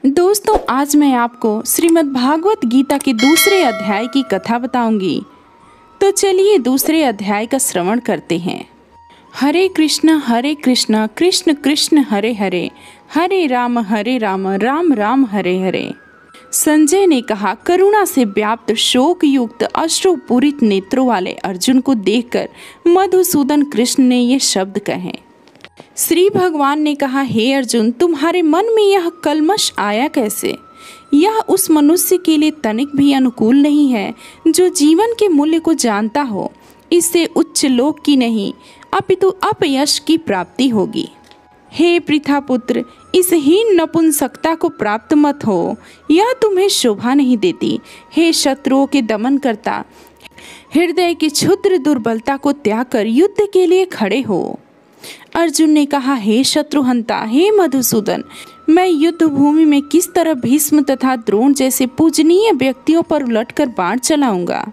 दोस्तों, आज मैं आपको श्रीमद् भागवत गीता के दूसरे अध्याय की कथा बताऊंगी। तो चलिए दूसरे अध्याय का श्रवण करते हैं। हरे कृष्ण कृष्ण कृष्ण हरे हरे, हरे राम राम राम हरे हरे। संजय ने कहा, करुणा से व्याप्त शोक युक्त अश्रुपूरित नेत्रों वाले अर्जुन को देखकर मधुसूदन कृष्ण ने ये शब्द कहे। श्री भगवान ने कहा, हे अर्जुन, तुम्हारे मन में यह कल्मश आया कैसे? यह उस मनुष्य के लिए तनिक भी अनुकूल नहीं है जो जीवन के मूल्य को जानता हो। इससे उच्च लोक की नहीं अपितु अपयश की प्राप्ति होगी। हे पृथापुत्र, इस हीन नपुंसकता को प्राप्त मत हो, यह तुम्हें शोभा नहीं देती। हे शत्रुओं के दमन करता, हृदय की क्षुद्र दुर्बलता को त्याग कर युद्ध के लिए खड़े हो। अर्जुन ने कहा, हे शत्रुहंता, हे मधुसूदन, मैं युद्ध भूमि में किस तरह भीष्म तथा द्रोण जैसे पूजनीय व्यक्तियों पर उलटकर बाण चलाऊंगा।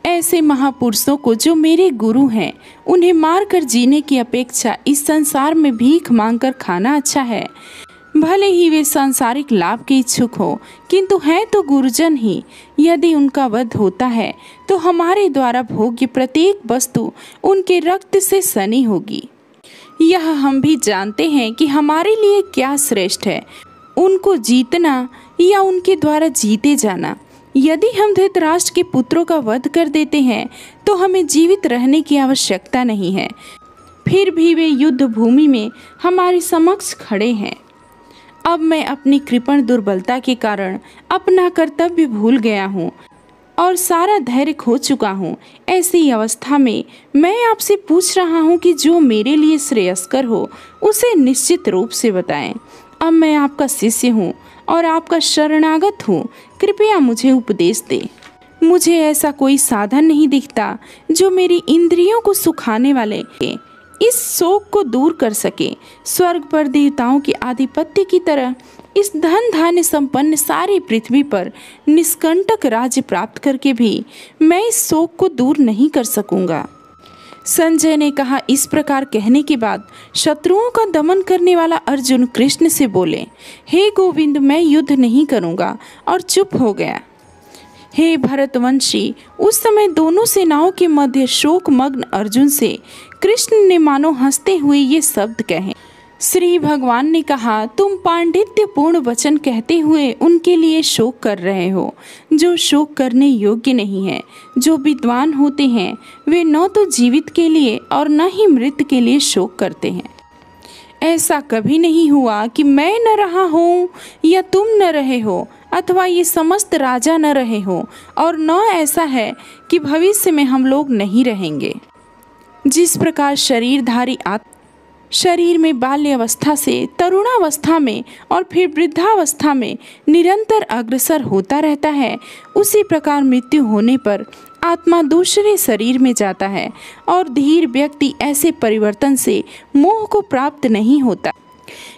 ऐसे महापुरुषों को जो मेरे गुरु हैं, उन्हें मारकर जीने की अपेक्षा इस संसार में भीख मांगकर खाना अच्छा है। भले ही वे सांसारिक लाभ के इच्छुक हो, किंतु हैं तो गुरुजन ही। यदि उनका वध होता है तो हमारे द्वारा भोग्य प्रत्येक वस्तु उनके रक्त से सनी होगी। यह हम भी जानते हैं कि हमारे लिए क्या श्रेष्ठ है, उनको जीतना या उनके द्वारा जीते जाना। यदि हम धृतराष्ट्र के पुत्रों का वध कर देते हैं तो हमें जीवित रहने की आवश्यकता नहीं है। फिर भी वे युद्ध भूमि में हमारे समक्ष खड़े हैं। अब मैं अपनी कृपण दुर्बलता के कारण अपना कर्तव्य भूल गया हूँ और सारा धैर्य खो चुका हूँ। ऐसी अवस्था में मैं आपसे पूछ रहा हूँ कि जो मेरे लिए श्रेयस्कर हो उसे निश्चित रूप से बताएं। अब मैं आपका शिष्य हूँ और आपका शरणागत हूँ, कृपया मुझे उपदेश दे। मुझे ऐसा कोई साधन नहीं दिखता जो मेरी इंद्रियों को सुखाने वाले इस शोक को दूर कर सके। स्वर्ग पर देवताओं के आधिपत्य की तरह इस धन धान्य संपन्न सारी पृथ्वी पर निष्कंटक राज्य प्राप्त करके भी मैं इस शोक को दूर नहीं कर सकूंगा। संजय ने कहा, इस प्रकार कहने के बाद शत्रुओं का दमन करने वाला अर्जुन कृष्ण से बोले, हे गोविंद, मैं युद्ध नहीं करूंगा, और चुप हो गया। हे भरतवंशी, उस समय दोनों सेनाओं के मध्य शोकमग्न अर्जुन से कृष्ण ने मानो हंसते हुए ये शब्द कहे। श्री भगवान ने कहा, तुम पांडित्यपूर्ण वचन कहते हुए उनके लिए शोक कर रहे हो जो शोक करने योग्य नहीं है। जो विद्वान होते हैं वे न तो जीवित के लिए और न ही मृत के लिए शोक करते हैं। ऐसा कभी नहीं हुआ कि मैं न रहा हूँ या तुम न रहे हो, अथवा ये समस्त राजा न रहे हो, और न ऐसा है कि भविष्य में हम लोग नहीं रहेंगे। जिस प्रकार शरीरधारी शरीर में बाल्यावस्था से तरुणावस्था में और फिर वृद्धावस्था में निरंतर अग्रसर होता रहता है, उसी प्रकार मृत्यु होने पर आत्मा दूसरे शरीर में जाता है और धीर व्यक्ति ऐसे परिवर्तन से मोह को प्राप्त नहीं होता।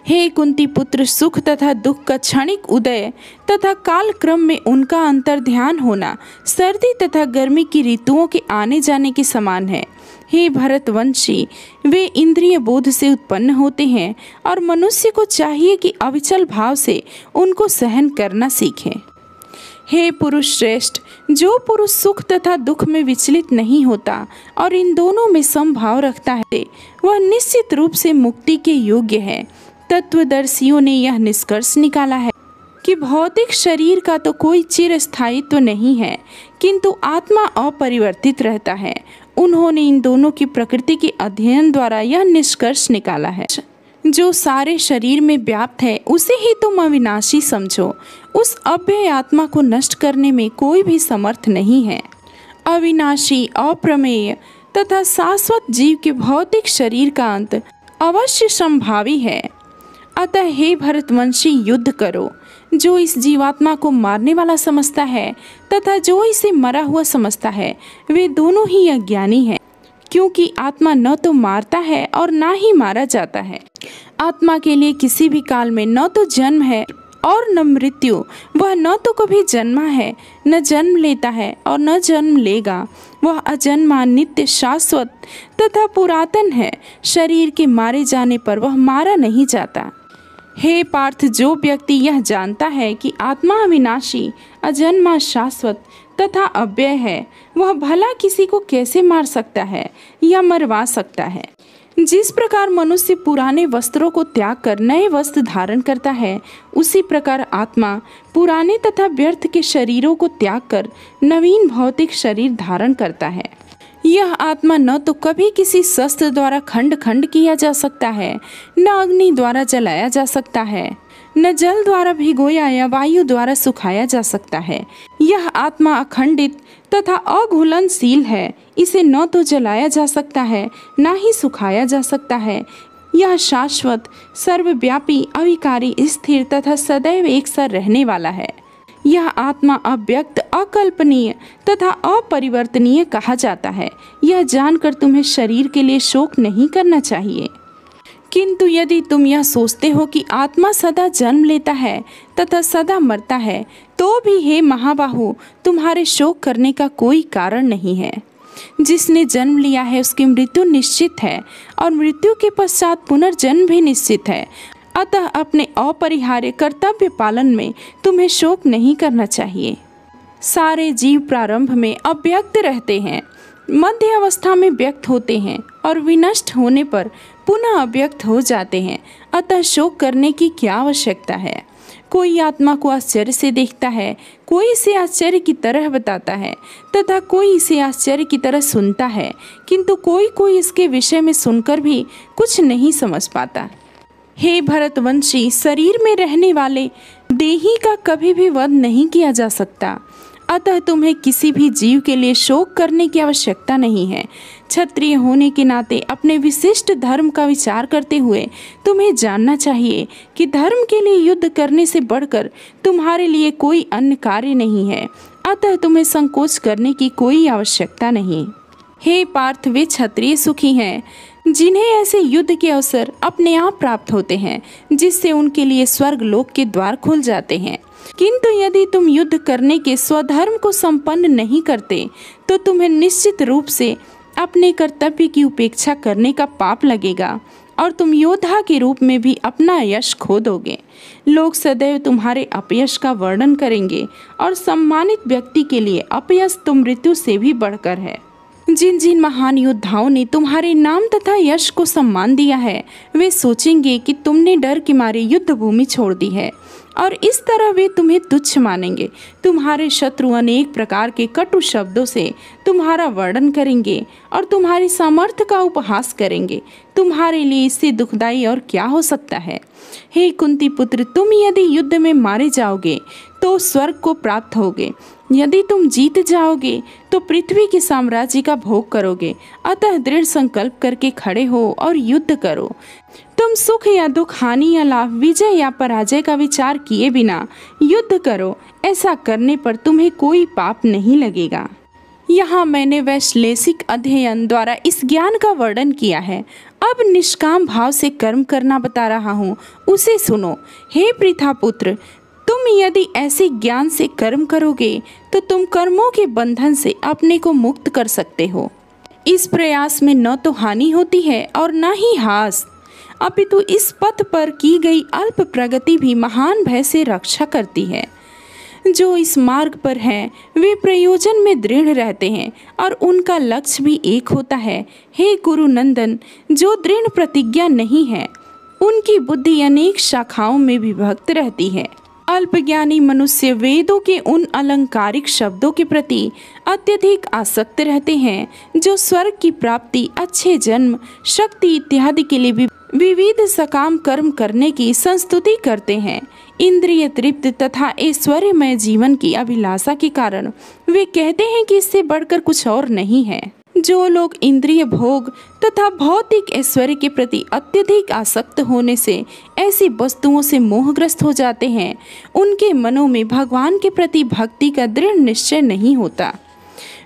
हे कुंती पुत्र, सुख तथा दुख का क्षणिक उदय तथा काल क्रम में उनका अंतर ध्यान होना सर्दी तथा गर्मी की ऋतुओं के आने जाने के समान है। हे भरतवंशी, वे इंद्रिय बोध से उत्पन्न होते हैं और मनुष्य को चाहिए कि अविचल भाव से उनको सहन करना सीखे। हे पुरुष श्रेष्ठ, जो पुरुष सुख तथा दुख में विचलित नहीं होता और इन दोनों में समभाव रखता है, वह निश्चित रूप से मुक्ति के योग्य है। तत्वदर्शियों ने यह निष्कर्ष निकाला है कि भौतिक शरीर का तो कोई चिरस्थायित्व नहीं है, किंतु आत्मा अपरिवर्तित रहता है। उन्होंने इन दोनों की प्रकृति के अध्ययन द्वारा यह निष्कर्ष निकाला है, जो सारे शरीर में व्याप्त है उसे ही तुम अविनाशी समझो। उस अव्यय आत्मा को नष्ट करने में कोई भी समर्थ नहीं है। अविनाशी, अप्रमेय तथा शाश्वत जीव के भौतिक शरीर का अंत अवश्य संभावी है। अतः हे भरतवंशी, युद्ध करो। जो इस जीवात्मा को मारने वाला समझता है तथा जो इसे मरा हुआ समझता है, वे दोनों ही अज्ञानी हैं, क्योंकि आत्मा न तो मारता है और ना ही मारा जाता है। आत्मा के लिए किसी भी काल में न तो जन्म है और न मृत्यु। वह न तो कभी जन्मा है, न जन्म लेता है और न जन्म लेगा। वह अजन्मा, नित्य, शाश्वत तथा पुरातन है। शरीर के मारे जाने पर वह मारा नहीं जाता। हे पार्थ, जो व्यक्ति यह जानता है कि आत्मा अविनाशी, अजन्मा, शाश्वत तथा अव्यय है, वह भला किसी को कैसे मार सकता है या मरवा सकता है। जिस प्रकार मनुष्य पुराने वस्त्रों को त्याग कर नए वस्त्र धारण करता है, उसी प्रकार आत्मा पुराने तथा व्यर्थ के शरीरों को त्याग कर नवीन भौतिक शरीर धारण करता है। यह आत्मा न तो कभी किसी शस्त्र द्वारा खंड खंड किया जा सकता है, न अग्नि द्वारा जलाया जा सकता है, न जल द्वारा भिगोया या वायु द्वारा सुखाया जा सकता है। यह आत्मा अखंडित तथा अघुलनशील है। इसे न तो जलाया जा सकता है, न ही सुखाया जा सकता है। यह शाश्वत, सर्वव्यापी, अविकारी, स्थिर तथा सदैव एक सा रहने वाला है। यह आत्मा अव्यक्त, अकल्पनीय तथा अपरिवर्तनीय कहा जाता है। यह जानकर तुम्हें शरीर के लिए शोक नहीं करना चाहिए। किंतु यदि तुम यह सोचते हो कि आत्मा सदा जन्म लेता है तथा सदा मरता है, तो भी हे महाबाहु, तुम्हारे शोक करने का कोई कारण नहीं है। जिसने जन्म लिया है उसकी मृत्यु निश्चित है और मृत्यु के पश्चात पुनर्जन्म भी निश्चित है। अतः अपने अपरिहार्य कर्तव्य पालन में तुम्हें शोक नहीं करना चाहिए। सारे जीव प्रारंभ में अव्यक्त रहते हैं, मध्य अवस्था में व्यक्त होते हैं और विनष्ट होने पर पुनः अव्यक्त हो जाते हैं। अतः शोक करने की क्या आवश्यकता है। कोई आत्मा को आश्चर्य से देखता है, कोई इसे आश्चर्य की तरह बताता है तथा कोई इसे आश्चर्य की तरह सुनता है, किंतु कोई इसके विषय में सुनकर भी कुछ नहीं समझ पाता। हे भरतवंशी, शरीर में रहने वाले देही का कभी भी वध नहीं किया जा सकता। अतः तुम्हें किसी भी जीव के लिए शोक करने की आवश्यकता नहीं है। क्षत्रिय होने के नाते अपने विशिष्ट धर्म का विचार करते हुए तुम्हें जानना चाहिए कि धर्म के लिए युद्ध करने से बढ़कर तुम्हारे लिए कोई अन्य कार्य नहीं है। अतः तुम्हें संकोच करने की कोई आवश्यकता नहीं। हे पार्थ, वे क्षत्रिय सुखी हैं जिन्हें ऐसे युद्ध के अवसर अपने आप प्राप्त होते हैं, जिससे उनके लिए स्वर्ग लोक के द्वार खुल जाते हैं। किंतु यदि तुम युद्ध करने के स्वधर्म को संपन्न नहीं करते, तो तुम्हें निश्चित रूप से अपने कर्तव्य की उपेक्षा करने का पाप लगेगा और तुम योद्धा के रूप में भी अपना यश खो दोगे। लोग सदैव तुम्हारे अपयश का वर्णन करेंगे और सम्मानित व्यक्ति के लिए अपयश तो मृत्यु से भी बढ़कर है। जिन जिन महान योद्धाओं ने तुम्हारे नाम तथा यश को सम्मान दिया है, वे सोचेंगे कि तुमने डर के मारे युद्ध भूमि छोड़ दी है और इस तरह वे तुम्हें तुच्छ मानेंगे। तुम्हारे शत्रु अनेक प्रकार के कटु शब्दों से तुम्हारा वर्णन करेंगे और तुम्हारी सामर्थ्य का उपहास करेंगे। तुम्हारे लिए इससे दुखदाई और क्या हो सकता है। हे कुंती पुत्र, तुम यदि युद्ध में मारे जाओगे तो स्वर्ग को प्राप्त होगे। यदि तुम जीत जाओगे तो पृथ्वी के साम्राज्य का भोग करोगे। अतः दृढ़ संकल्प करके खड़े हो और युद्ध करो। तुम सुख या दुख, हानि या लाभ, विजय या पराजय का विचार किए बिना युद्ध करो। ऐसा करने पर तुम्हें कोई पाप नहीं लगेगा। यहाँ मैंने वैश्लेषिक अध्ययन द्वारा इस ज्ञान का वर्णन किया है। अब निष्काम भाव से कर्म करना बता रहा हूँ, उसे सुनो। हे पृथा पुत्र, तुम यदि ऐसे ज्ञान से कर्म करोगे तो तुम कर्मों के बंधन से अपने को मुक्त कर सकते हो। इस प्रयास में न तो हानि होती है और न ही हास, अपितु इस पथ पर की गई अल्प प्रगति भी महान भय से रक्षा करती है। जो इस मार्ग पर हैं वे प्रयोजन में दृढ़ रहते हैं और उनका लक्ष्य भी एक होता है। हे गुरु नंदन, जो दृढ़ प्रतिज्ञा नहीं है उनकी बुद्धि अनेक शाखाओं में विभक्त रहती है। अल्पज्ञानी मनुष्य वेदों के उन अलंकारिक शब्दों के प्रति अत्यधिक आसक्त रहते हैं जो स्वर्ग की प्राप्ति, अच्छे जन्म, शक्ति इत्यादि के लिए विविध सकाम कर्म करने की संस्तुति करते हैं। इंद्रिय तृप्त तथा ऐश्वर्यमय जीवन की अभिलाषा के कारण वे कहते हैं कि इससे बढ़कर कुछ और नहीं है। जो लोग इंद्रिय भोग तथा भौतिक ऐश्वर्य के प्रति अत्यधिक आसक्त होने से ऐसी वस्तुओं से मोहग्रस्त हो जाते हैं, उनके मनों में भगवान के प्रति भक्ति का दृढ़ निश्चय नहीं होता।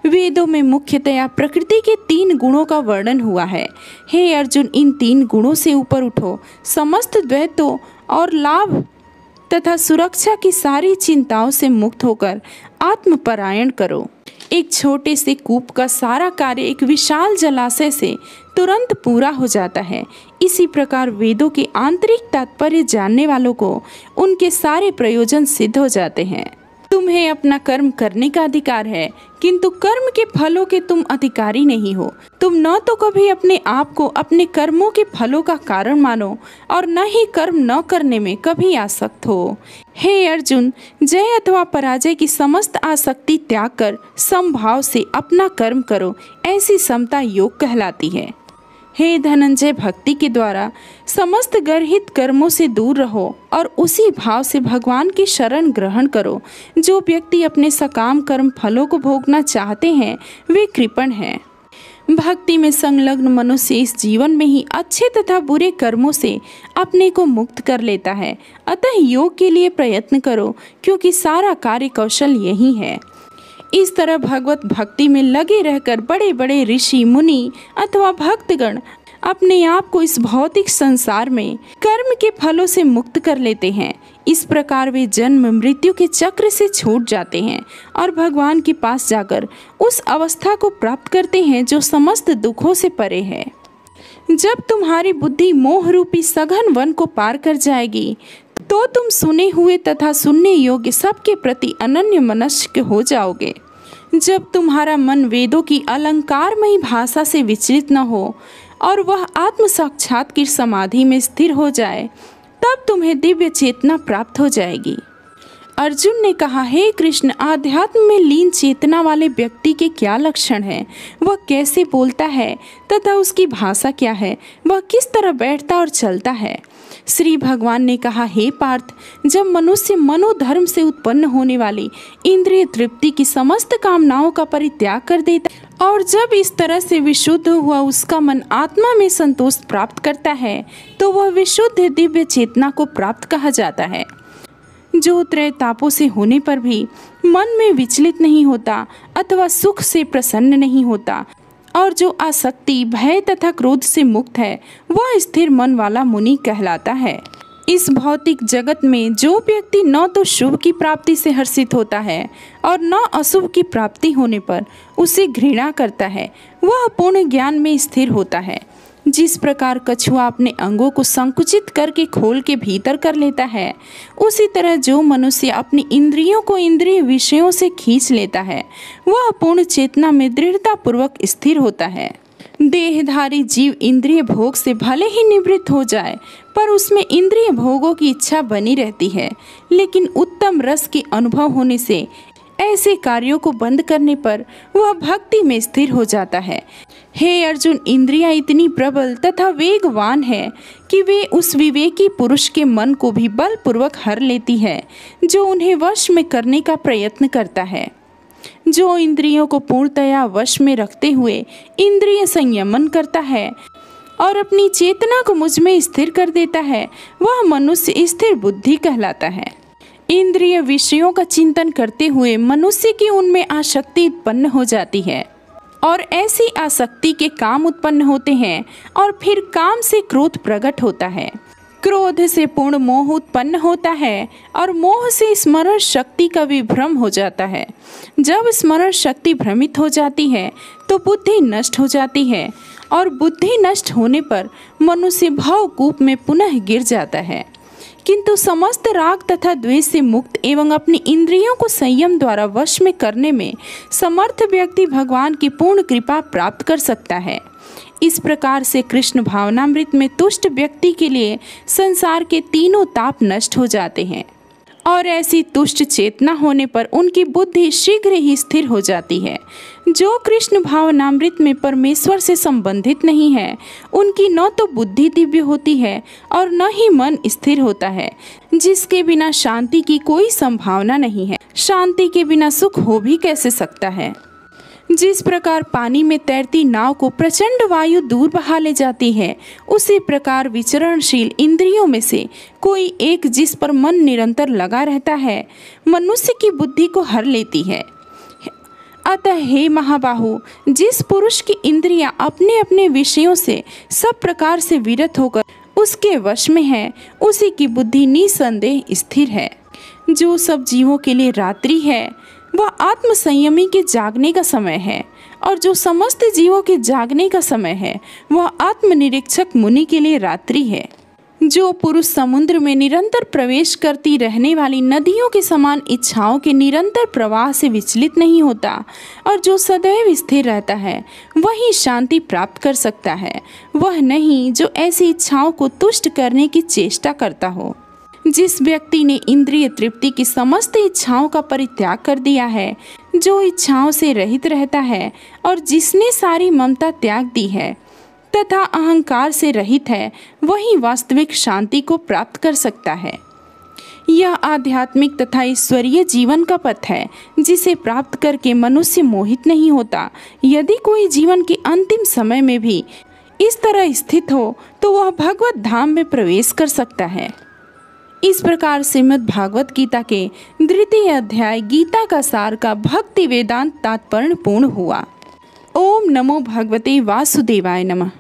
वेदों में मुख्यतया प्रकृति के 3 गुणों का वर्णन हुआ है। हे अर्जुन, इन 3 गुणों से ऊपर उठो। समस्त द्वैतों और लाभ तथा सुरक्षा की सारी चिंताओं से मुक्त होकर आत्मपरायण करो। एक छोटे से कूप का सारा कार्य एक विशाल जलाशय से तुरंत पूरा हो जाता है। इसी प्रकार वेदों के आंतरिक तात्पर्य जानने वालों को उनके सारे प्रयोजन सिद्ध हो जाते हैं। तुम्हें अपना कर्म करने का अधिकार है, किंतु कर्म के फलों के तुम अधिकारी नहीं हो। तुम न तो कभी अपने आप को अपने कर्मों के फलों का कारण मानो और न ही कर्म न करने में कभी आसक्त हो। हे अर्जुन, जय अथवा पराजय की समस्त आसक्ति त्याग कर समभाव से अपना कर्म करो, ऐसी समता योग कहलाती है। हे धनंजय, भक्ति के द्वारा समस्त गर्हित कर्मों से दूर रहो और उसी भाव से भगवान की शरण ग्रहण करो। जो व्यक्ति अपने सकाम कर्म फलों को भोगना चाहते हैं वे कृपण हैं। भक्ति में संलग्न मनुष्य इस जीवन में ही अच्छे तथा बुरे कर्मों से अपने को मुक्त कर लेता है। अतः योग के लिए प्रयत्न करो, क्योंकि सारा कार्य कौशल यही है। इस तरह भगवत भक्ति में लगे रहकर बड़े बड़े ऋषि मुनि अथवा भक्तगण अपने आप को इस भौतिक संसार में कर्म के फलों से मुक्त कर लेते हैं। इस प्रकार वे जन्म मृत्यु के चक्र से छूट जाते हैं और भगवान के पास जाकर उस अवस्था को प्राप्त करते हैं जो समस्त दुखों से परे है। जब तुम्हारी बुद्धि मोह रूपी सघन वन को पार कर जाएगी तो तुम सुने हुए तथा सुनने योग्य सबके प्रति अनन्य मनस्क हो जाओगे। जब तुम्हारा मन वेदों की अलंकारमयी भाषा से विचलित न हो और वह आत्म साक्षात्कार समाधि में स्थिर हो जाए, तब तुम्हें दिव्य चेतना प्राप्त हो जाएगी। अर्जुन ने कहा, हे कृष्ण, आध्यात्म में लीन चेतना वाले व्यक्ति के क्या लक्षण हैं? वह कैसे बोलता है तथा उसकी भाषा क्या है? वह किस तरह बैठता और चलता है? श्री भगवान ने कहा, हे पार्थ, जब मनुष्य मनोधर्म से उत्पन्न होने वाली इंद्रिय तृप्ति की समस्त कामनाओं का परित्याग कर देता और जब इस तरह से विशुद्ध हुआ उसका मन आत्मा में संतोष प्राप्त करता है, तो वह विशुद्ध दिव्य चेतना को प्राप्त कहा जाता है। जो त्रय तापों से होने पर भी मन में विचलित नहीं होता अथवा सुख से प्रसन्न नहीं होता और जो आसक्ति, भय तथा क्रोध से मुक्त है, वह स्थिर मन वाला मुनि कहलाता है। इस भौतिक जगत में जो व्यक्ति न तो शुभ की प्राप्ति से हर्षित होता है और न अशुभ की प्राप्ति होने पर उसे घृणा करता है, वह पूर्ण ज्ञान में स्थिर होता है। जिस प्रकार कछुआ अपने अंगों को संकुचित करके खोल के भीतर कर लेता है, उसी तरह जो मनुष्य अपनी इंद्रियों को इंद्रिय विषयों से खींच लेता है, वह पूर्ण चेतना में दृढ़ता पूर्वक स्थिर होता है। देहधारी जीव इंद्रिय भोग से भले ही निवृत्त हो जाए, पर उसमें इंद्रिय भोगों की इच्छा बनी रहती है। लेकिन उत्तम रस के अनुभव होने से ऐसे कार्यों को बंद करने पर वह भक्ति में स्थिर हो जाता है। हे अर्जुन, इंद्रियां इतनी प्रबल तथा वेगवान है कि वे उस विवेकी पुरुष के मन को भी बलपूर्वक हर लेती है जो उन्हें वश में करने का प्रयत्न करता है। जो इंद्रियों को पूर्णतया वश में रखते हुए इंद्रिय संयमन करता है और अपनी चेतना को मुझ में स्थिर कर देता है, वह मनुष्य स्थिर बुद्धि कहलाता है। इंद्रिय विषयों का चिंतन करते हुए मनुष्य की उनमें आसक्ति उत्पन्न हो जाती है और ऐसी आसक्ति के काम उत्पन्न होते हैं और फिर काम से क्रोध प्रकट होता है। क्रोध से पूर्ण मोह उत्पन्न होता है और मोह से स्मरण शक्ति का विभ्रम हो जाता है। जब स्मरण शक्ति भ्रमित हो जाती है तो बुद्धि नष्ट हो जाती है और बुद्धि नष्ट होने पर मनुष्य भवकूप में पुनः गिर जाता है। किंतु समस्त राग तथा द्वेष से मुक्त एवं अपनी इंद्रियों को संयम द्वारा वश में करने में समर्थ व्यक्ति भगवान की पूर्ण कृपा प्राप्त कर सकता है। इस प्रकार से कृष्ण भावनामृत में तुष्ट व्यक्ति के लिए संसार के तीनों ताप नष्ट हो जाते हैं और ऐसी तुष्ट चेतना होने पर उनकी बुद्धि शीघ्र ही स्थिर हो जाती है। जो कृष्ण भावनामृत में परमेश्वर से संबंधित नहीं है, उनकी न तो बुद्धि दिव्य होती है और न ही मन स्थिर होता है, जिसके बिना शांति की कोई संभावना नहीं है। शांति के बिना सुख हो भी कैसे सकता है? जिस प्रकार पानी में तैरती नाव को प्रचंड वायु दूर बहा ले जाती है, उसी प्रकार विचरणशील इंद्रियों में से कोई एक जिस पर मन निरंतर लगा रहता है, मनुष्य की बुद्धि को हर लेती है। अतः हे महाबाहु, जिस पुरुष की इंद्रियां अपने अपने विषयों से सब प्रकार से विरत होकर उसके वश में है, उसी की बुद्धि निसंदेह स्थिर है। जो सब जीवों के लिए रात्रि है, वह आत्म संयमी के जागने का समय है, और जो समस्त जीवों के जागने का समय है वह आत्मनिरीक्षक मुनि के लिए रात्रि है। जो पुरुष समुद्र में निरंतर प्रवेश करती रहने वाली नदियों के समान इच्छाओं के निरंतर प्रवाह से विचलित नहीं होता और जो सदैव स्थिर रहता है, वही शांति प्राप्त कर सकता है, वह नहीं जो ऐसी इच्छाओं को तुष्ट करने की चेष्टा करता हो। जिस व्यक्ति ने इंद्रिय तृप्ति की समस्त इच्छाओं का परित्याग कर दिया है, जो इच्छाओं से रहित रहता है और जिसने सारी ममता त्याग दी है तथा अहंकार से रहित है, वही वास्तविक शांति को प्राप्त कर सकता है। यह आध्यात्मिक तथा ईश्वरीय जीवन का पथ है, जिसे प्राप्त करके मनुष्य मोहित नहीं होता। यदि कोई जीवन के अंतिम समय में भी इस तरह स्थित हो तो वह भगवत धाम में प्रवेश कर सकता है। इस प्रकार श्रीमद् भागवत गीता के द्वितीय अध्याय गीता का सार का भक्ति वेदांत तात्पर्य पूर्ण हुआ। ओम नमो भगवते वासुदेवाय नमः।